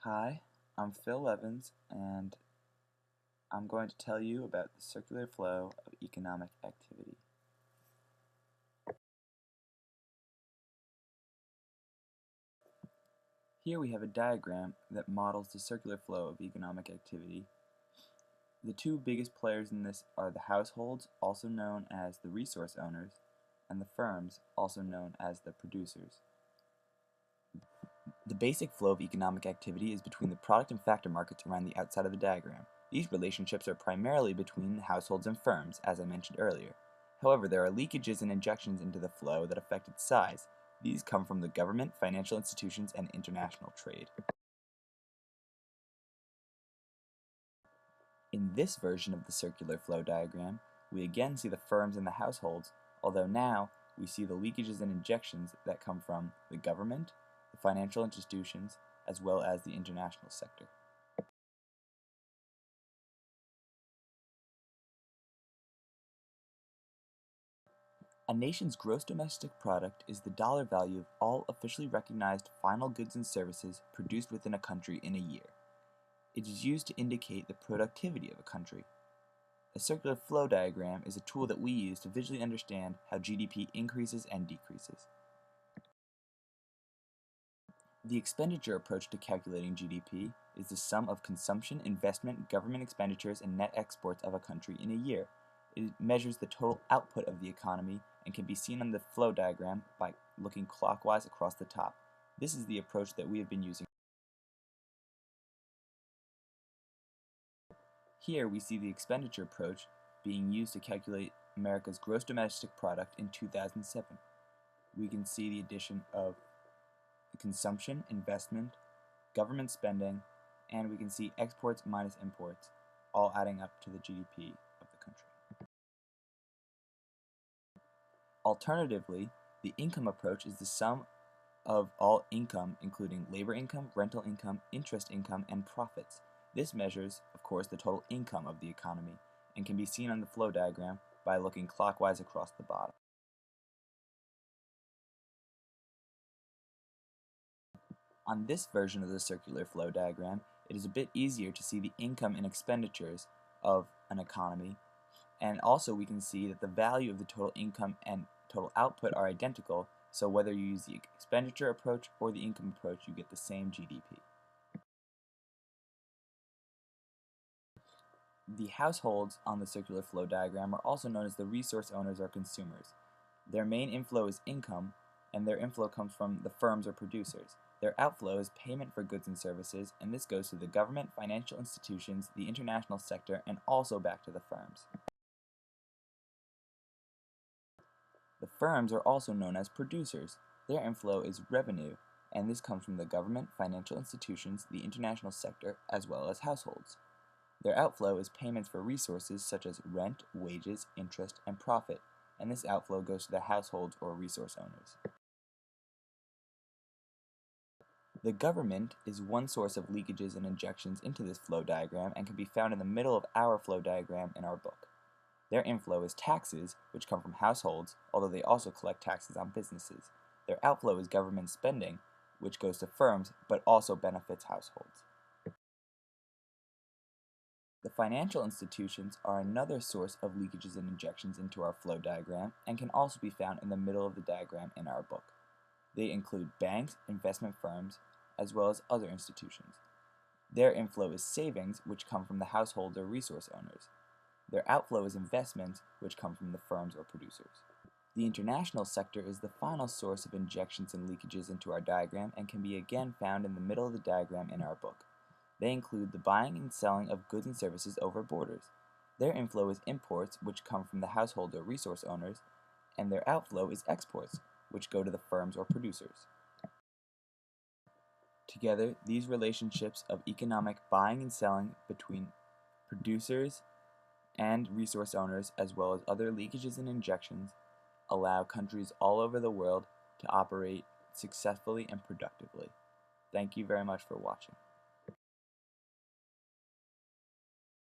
Hi, I'm Phil Evans, and I'm going to tell you about the circular flow of economic activity. Here we have a diagram that models the circular flow of economic activity. The two biggest players in this are the households, also known as the resource owners, and the firms, also known as the producers. The basic flow of economic activity is between the product and factor markets around the outside of the diagram. These relationships are primarily between households and firms, as I mentioned earlier. However, there are leakages and injections into the flow that affect its size. These come from the government, financial institutions, and international trade. In this version of the circular flow diagram, we again see the firms and the households, although now we see the leakages and injections that come from the government, the financial institutions, as well as the international sector. A nation's gross domestic product is the dollar value of all officially recognized final goods and services produced within a country in a year. It is used to indicate the productivity of a country. A circular flow diagram is a tool that we use to visually understand how GDP increases and decreases. The expenditure approach to calculating GDP is the sum of consumption, investment, government expenditures, and net exports of a country in a year. It measures the total output of the economy and can be seen on the flow diagram by looking clockwise across the top. This is the approach that we have been using. Here we see the expenditure approach being used to calculate America's gross domestic product in 2007. We can see the addition of consumption, investment, government spending, and we can see exports minus imports, all adding up to the GDP of the country. Alternatively, the income approach is the sum of all income, including labor income, rental income, interest income, and profits. This measures, of course, the total income of the economy and can be seen on the flow diagram by looking clockwise across the bottom. On this version of the circular flow diagram, it is a bit easier to see the income and expenditures of an economy, and also we can see that the value of the total income and total output are identical, so whether you use the expenditure approach or the income approach, you get the same GDP. The households on the circular flow diagram are also known as the resource owners or consumers. Their main inflow is income, and their inflow comes from the firms or producers. Their outflow is payment for goods and services, and this goes to the government, financial institutions, the international sector, and also back to the firms. The firms are also known as producers. Their inflow is revenue, and this comes from the government, financial institutions, the international sector, as well as households. Their outflow is payments for resources such as rent, wages, interest, and profit, and this outflow goes to the households or resource owners. The government is one source of leakages and injections into this flow diagram and can be found in the middle of our flow diagram in our book. Their inflow is taxes, which come from households, although they also collect taxes on businesses. Their outflow is government spending, which goes to firms but also benefits households. The financial institutions are another source of leakages and injections into our flow diagram and can also be found in the middle of the diagram in our book. They include banks, investment firms, as well as other institutions. Their inflow is savings, which come from the household or resource owners. Their outflow is investments, which come from the firms or producers. The international sector is the final source of injections and leakages into our diagram and can be again found in the middle of the diagram in our book. They include the buying and selling of goods and services over borders. Their inflow is imports, which come from the household or resource owners, and their outflow is exports, which go to the firms or producers. Together, these relationships of economic buying and selling between producers and resource owners, as well as other leakages and injections, allow countries all over the world to operate successfully and productively. Thank you very much for watching.